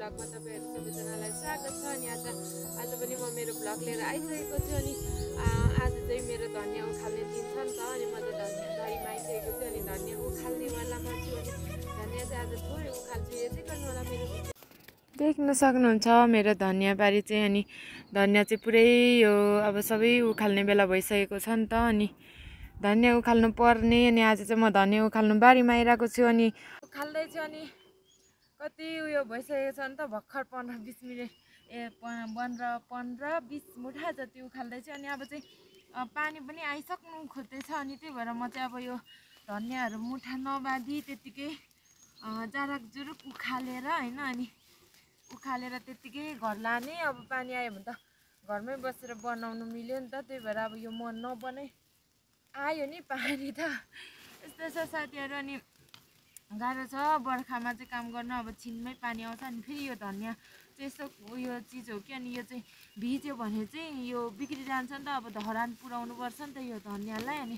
ब्लगमा तपाईहरु सबैजनालाई स्वागत छ। अनि आज पनि म मेरो ब्लग लिएर आइसकेको छु। अनि आज चाहिँ मेरो धनिया उखाल्ने दिन छ नि त। अनि म चाहिँ धनिया झरीमा आइसकेको छु। अनि धनिया उखाल्ने वालामा छु। अनि धनिया चाहिँ आज थोरै उखाल्छु। हेर्दै गर्नु होला मेरो भिडियो। देख्न सक्नुहुन्छ मेरो धनिया बारी चाहिँ। अनि धनिया चाहिँ पुरै यो अब सबै उखाल्ने बेला भइसकेको छ नि त। अनि धनिया उखाल्नु पर्ने। अनि आज चाहिँ म धनिया उखाल्नु बारीमा आइरहेको छु। अनि उखाल्दैछु। अनि कति उयो भइसकेको छ नि त। भर्खर 15-20 मिनट 15-20 मुठा जति उखाल्दैछु। अनि अब चाहिँ पानी पनि आइसक्नु खोज्दैछ। अनि त्यही भएर म चाहिँ अब यो धनियाहरू मुठा नबाँधी त्यतिकै जाराक जुरुक उखालेर होइन। अनि उखालेर त्यतिकै घर लाने। अब पानी आयो भने त घरमै बसेर बनाउनु मिल्यो नि त। त्यही भएर अब यो म नबनाइ आयो नि पानी त। यस्तो छ साथीहरू। अनि गाह्रो छ बर्खामा चाहिँ काम गर्नु। अब छिनमै पानी आउँछ। अनि फेरि यो धनिया चाहिँ यस्तो उयो चिज हो कि। अनि यो चाहिँ भिज्यो भने चाहिँ यो बिग्री जान्छ नि त। अब धरान पुर्याउनु पर्छ नि त यो धनियालाई। अनि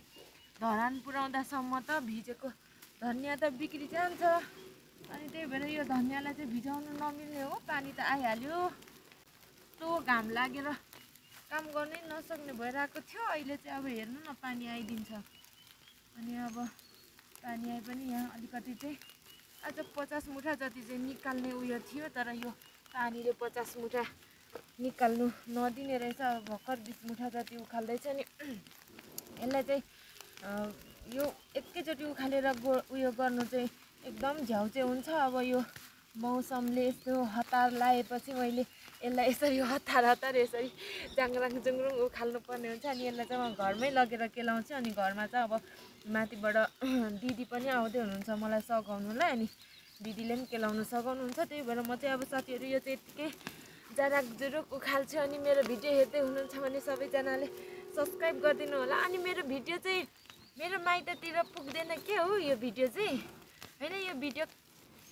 धरान पुर्याउँदासम्म त भिजेको धनिया त बिग्री जान्छ। अनि त्यही भएर यो धनियालाई चाहिँ भिजाउनु नमिल्ने हो। पानी त आइहाल्यो। यस्तो घाम लागेर काम गर्नै नसक्ने भइरहेको थियो। अहिले चाहिँ अब हेर्नु न पानी आइदिन्छ। अनि अब पानी आए पनि यहाँ अलिकति चाहिँ आज 50 मुठा जति चाहिँ निकाल्ने उयो थियो। तर यो पानीले 50 मुठा निकाल्नु नदिने रहेछ। अब भर्खर 20 मुठा जति उखाल्दैछ। नि यसलाई चाहिँ यो एकैचोटि उखालेर उयो गर्नु चाहिँ एकदम झ्याउ चाहिँ हुन्छ। अब यो मौसमले यस्तो हतार लाएपछि मैले यसलाई यसरी हतार यसरी जाङराङ जुङरुङ उखाल्नु पर्ने हुन्छ। अनि यसलाई चाहिँ म घरमै लगेर केलाउँछु। अनि घरमा चाहिँ अब माथिबाट दिदी पनि आउँदै हुनुहुन्छ मलाई सघाउनुलाई। अनि दिदीले पनि केलाउनु सघाउनुहुन्छ। त्यही भएर म चाहिँ अब साथीहरू यो चाहिँ यत्तिकै जाराक जुरुक उखाल्छु। अनि मेरो भिडियो हेर्दै हुनुहुन्छ भने सबैजनाले सब्सक्राइब गरिदिनु होला। अनि मेरो भिडियो चाहिँ मेरो माइततिर पुग्दैन के हो यो भिडियो चाहिँ होइन। यो भिडियो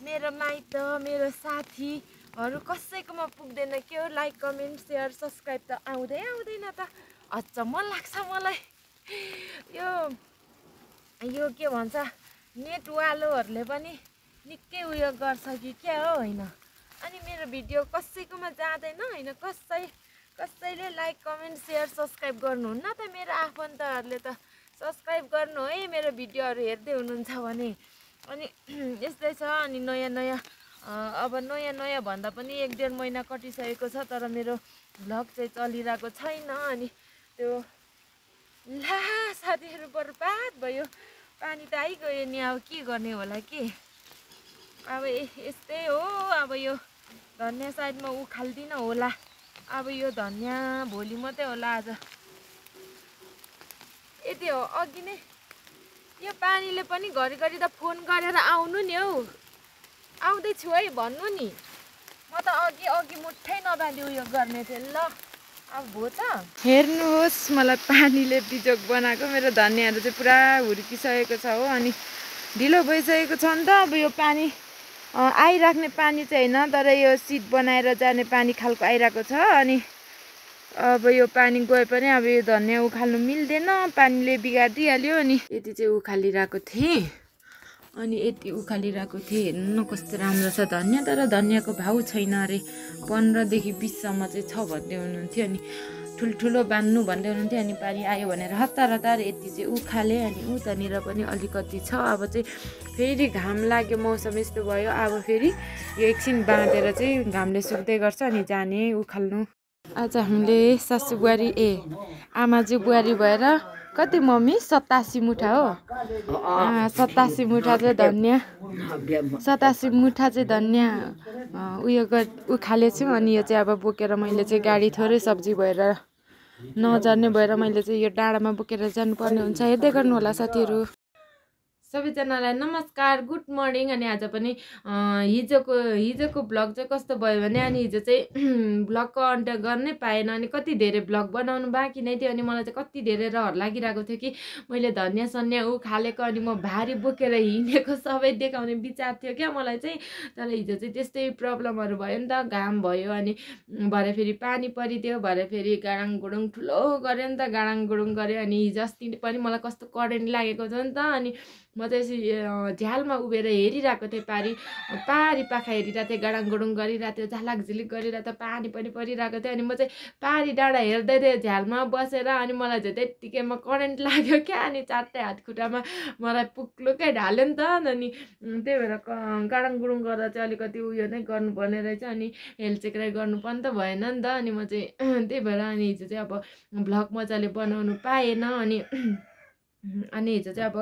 मेरो माइत मेरो साथीहरू कसैकोमा पुग्दैन के हो। लाइक कमेन्ट सेयर सब्सक्राइब त आउँदैन त। अचम्म लाग्छ मलाई यो के भन्छ नेटवालोहरूले पनि निकै उयो गर्छ कि क्या हो होइन। अनि मेरो भिडियो कसैकोमा जाँदैन होइन। कसैले लाइक कमेन्ट सेयर सब्सक्राइब गर्नुहुन्न त। मेरो आफन्तहरूले त सब्सक्राइब गर्नु है मेरो भिडियोहरू हेर्दै हुनुहुन्छ भने। अनि यस्तै छ। अनि नयाँ अब नयाँ भन्दा पनि 1-1.5 महिना कटिसकेको छ। तर मेरो भ्लग चाहिँ चलिरहेको छैन। अनि त्यो ला साथीहरू बर्बाद भयो। पानी त आइगयो नि। अब के गर्ने होला कि। अब यस्तै हो। अब यो धनिया साइडमा उखाल्दिनँ होला। अब यो धनिया भोलि मात्रै होला। आज यति हो। अघि नै यो पानीले पनि घरिघरि त फोन गरेर आउनु नि हौ। आउँदैछु है भन्नु नि। म त अघि मुठै नबाँधी उयो गर्ने थिएँ। ल अब भो त हेर्नुहोस् मलाई पानीले बिजोग बनाएको। मेरो धनियाहरू चाहिँ पुरा हुर्किसकेको छ हो। अनि ढिलो भइसकेको छ नि त। अब यो पानी आइराख्ने पानी चाहिँ होइन तर यो सिड बनाएर जाने पानी खालको आइरहेको छ। अनि अब यो पानी गए पनि अब यो धनिया उखाल्नु मिल्दैन। पानीले बिगारिदिइहाल्यो। अनि यति चाहिँ उखालिरहेको थिएँ। अनि यति उखालिरहेको थिएँ। हेर्नु न कस्तो राम्रो छ धनिया। तर धनियाको भाउ छैन अरे। 15देखि 20 सम्म चाहिँ छ भन्दै हुनुहुन्थ्यो। अनि ठुल्ठुलो बान्नु भन्दै हुनुहुन्थ्यो। अनि पानी आयो भनेर हतार यति चाहिँ उखालेँ। अनि उतानिर पनि अलिकति छ। अब चाहिँ फेरि घाम लाग्यो मौसम यस्तो भयो। अब फेरि यो एकछिन बाँधेर चाहिँ घामले सुक्दै गर्छ। अनि जाने उखाल्नु। आज हामीले सासू बुहारी आमाजू बुहारी भएर कति मम्मी 87 मुठा हो। 87 मुठा चाहिँ धनिया 87 मुठा चाहिँ धनिया उखालेछौँ। अनि यो चाहिँ अब बोकेर मैले चाहिँ गाडी थोरै सब्जी भएर नजाने भएर मैले चाहिँ यो डाँडामा बोकेर जानुपर्ने हुन्छ। हेर्दै गर्नु होला साथीहरू। सबैजनालाई नमस्कार गुड मर्निङ। अनि आज पनि हिजोको ब्लग चाहिँ कस्तो भयो भने अनि हिजो चाहिँ ब्लगको अन्त गर्नै पाएन। अनि कति धेरै ब्लग बनाउनु बाँकी नै थियो। अनि मलाई चाहिँ कति धेरै रहर लागिरहेको थियो कि मैले धनिया सनिया उखालेको अनि म भारी बोकेर हिँडेको सबै देखाउने विचार थियो क्या मलाई चाहिँ। तर हिजो चाहिँ त्यस्तै प्रब्लमहरू भयो नि त। घाम भयो। अनि भरे फेरि पानी परिदियो। भरे फेरि गाडाङ गुडुङ ठुलो गऱ्यो नि त। गाडाङ गुडुङ गऱ्यो। अनि हिजो अस्ति पनि मलाई कस्तो करेन्ट लागेको छ नि त। अनि म चाहिँ झ्यालमा उभिएर हेरिरहेको थिएँ, पारी पाखा हेरिरहेको थिएँ, गडाङगुडुङ गरिरहेको थियो, झालाक झिलिक गरिरहेको थियो, पानी पनि परिरहेको थियो। अनि म चाहिँ पारी डाँडा हेर्दै थिएँ झ्यालमा बसेर। अनि मलाई चाहिँ त्यत्तिकैमा करेन्ट लाग्यो क्या। अनि चारटै हात खुट्टामा मलाई पुक्लुकै ढाल्यो नि त। अनि त्यही भएर गडाङगुडुङ गर्दा चाहिँ अलिकति उयो नै गर्नुपर्ने रहेछ। अनि हेलचेक्राइ गर्नुपर्ने त भएन नि त। अनि म चाहिँ त्यही भएर अनि हिजो चाहिँ अब भ्लग मजाले बनाउनु पाएन। अनि हिजो चाहिँ अब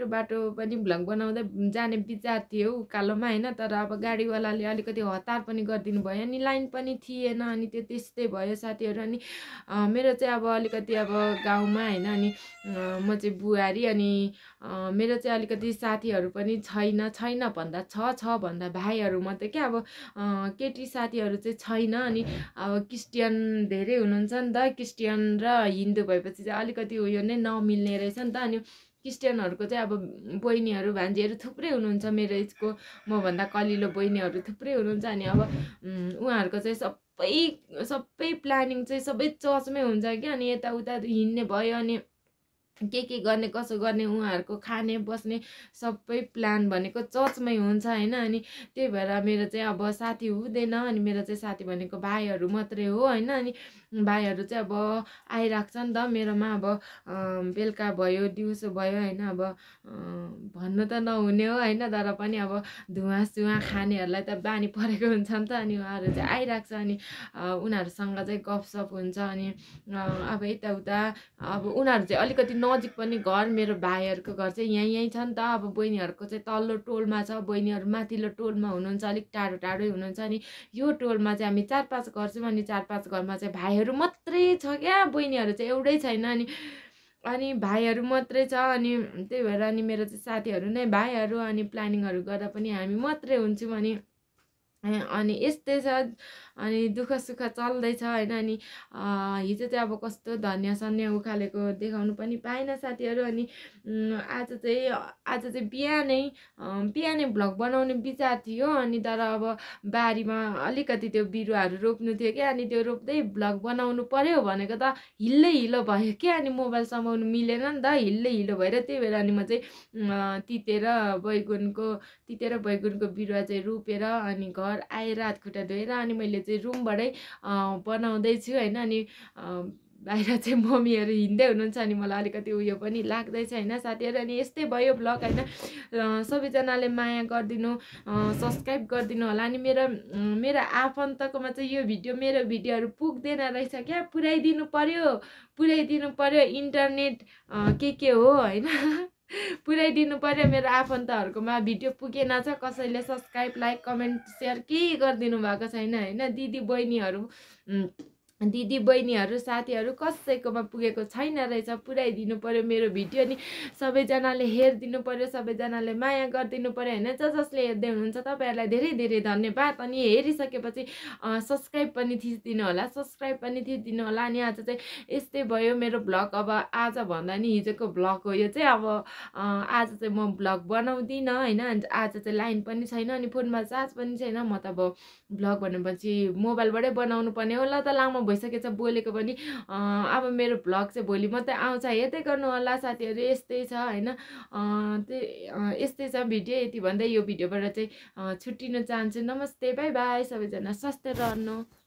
बाटो पनि भ्लग बनाउँदै जाने विचार थियो उकालोमा होइन। तर अब गाडीवालाले अलिकति हतार पनि गरिदिनु भयो। अनि लाइन पनि थिएन। अनि त्यो त्यस्तै भयो साथीहरू। अनि मेरो चाहिँ अब अलिकति अब गाउँमा होइन। अनि म चाहिँ बुहारी। अनि मेरो चाहिँ अलिकति साथीहरू पनि छैन भन्दा छ भन्दा भाइहरू मात्रै क्या। अब केटी साथीहरू चाहिँ छैन। अनि अब क्रिस्चियन धेरै हुनुहुन्छ नि त। क्रिस्चियन र हिन्दू भएपछि चाहिँ अलिकति उयो नै नमिल्ने रहेछ नि त। अनि क्रिस्चियनहरूको चाहिँ अब बहिनीहरू भान्जीहरू थुप्रै हुनुहुन्छ, मेरो एजको मभन्दा कलिलो बहिनीहरू थुप्रै हुनुहुन्छ। अनि अब उहाँहरूको चाहिँ सबै प्लानिङ चाहिँ सबै चर्चमै हुन्छ क्या। अनि यताउता हिँड्ने भयो, अनि के गर्ने कसो गर्ने उहाँहरूको खाने बस्ने सबै प्लान भनेको चर्चमै हुन्छ होइन। अनि त्यही भएर मेरो चाहिँ अब साथी हुँदैन। अनि मेरो चाहिँ साथी भनेको भाइहरू मात्रै हो होइन। अनि भाइहरू चाहिँ अब आइरहेको छ नि त मेरोमा। अब बेलुका भयो दिउँसो भयो होइन। अब भन्नु त नहुने हो होइन। तर पनि अब धुवाँ खानेहरूलाई त बानी परेको हुन्छ नि त। अनि उहाँहरू चाहिँ आइरहेको छ। अनि उनीहरूसँग चाहिँ गफसफ हुन्छ। अनि अब यताउता अब उनीहरू चाहिँ अलिकति नजिक पनि घर, मेरो भाइहरूको घर चाहिँ यहीँ छ नि त। अब बहिनीहरूको चाहिँ तल्लो टोलमा छ, बहिनीहरू माथिल्लो टोलमा हुनुहुन्छ, अलिक टाढै हुनुहुन्छ। अनि यो टोलमा चाहिँ हामी 4-5 घर छौँ। अनि 4-5 घरमा चाहिँ भाइहरू मात्रै छ क्या, बहिनीहरू चाहिँ एउटै छैन। अनि भाइहरू मात्रै छ। अनि त्यही भएर अनि मेरो चाहिँ साथीहरू नै भाइहरू। अनि प्लानिङहरू गर्दा पनि हामी मात्रै हुन्छौँ। अनि यस्तै छ। अनि दुःख सुख चल्दैछ होइन। अनि हिजो चाहिँ अब कस्तो धनियाँ सन्या उखालेको देखाउनु पनि पाएन साथीहरू। अनि आज चाहिँ बिहानै भ्लग बनाउने विचार थियो। अनि तर अब बारीमा अलिकति त्यो बिरुवाहरू रोप्नु थियो क्या। अनि त्यो रोप्दै भ्लग बनाउनु पर्यो भनेको त हिलो भयो क्या। अनि मोबाइल समाउनु मिलेन नि त, हिलो भएर। त्यही भएर अनि म चाहिँ तितेर बैगुनको बिरुवा चाहिँ रोपेर अनि घर आएर हात खुट्टा धोएर अनि मैले चाहिँ रुमबाटै बनाउँदैछु होइन। अनि बाहिर चाहिँ मम्मीहरू हिँड्दै हुनुहुन्छ। अनि मलाई अलिकति उयो पनि लाग्दैछ होइन साथीहरू। अनि यस्तै भयो भ्लग होइन। सबैजनाले माया गरिदिनु, सब्सक्राइब गरिदिनु होला। अनि मेरो आफन्तकोमा चाहिँ मेरो भिडियोहरू पुग्दैन रहेछ क्या, पुर्याइदिनु पर्यो। इन्टरनेट के हो होइन पुर्याइदिनु पर्यो। मेरो आफन्तहरूकोमा भिडियो पुगेन छ, कसैले सब्सक्राइब लाइक कमेन्ट सेयर केही गरिदिनु भएको छैन होइन। दिदी बहिनीहरू साथीहरू कसैकोमा पुगेको छैन रहेछ, पुर्याइदिनु पर्यो मेरो भिडियो। नि सबैजनाले हेरिदिनु पर्यो, सबैजनाले माया गरिदिनु पर्यो होइन। जसले हेर्दै हुनुहुन्छ तपाईँहरूलाई धेरै धेरै धन्यवाद। अनि हेरिसकेपछि सब्सक्राइब पनि थिचिदिनु होला। अनि आज चाहिँ यस्तै भयो मेरो भ्लग। अब आज भन्दा नि हिजोको भ्लग हो यो चाहिँ। अब आज चाहिँ म भ्लग बनाउँदिनँ होइन। आज चाहिँ लाइन पनि छैन, अनि फोनमा चार्ज पनि छैन। म त अब भ्लग भनेपछि मोबाइलबाटै बनाउनु पर्ने हो। ल त लामो भइसकेछ बोलेको पनि। अब मेरो भ्लग चाहिँ भोलि मात्रै आउँछ, हेर्दै गर्नु होला साथीहरू। यस्तै छ होइन। यस्तै छ भिडियो। यति भन्दै यो भिडियोबाट चाहिँ छुट्टिन चाहन्छु। नमस्ते, बाई बाई। सबैजना स्वस्थ रहनु।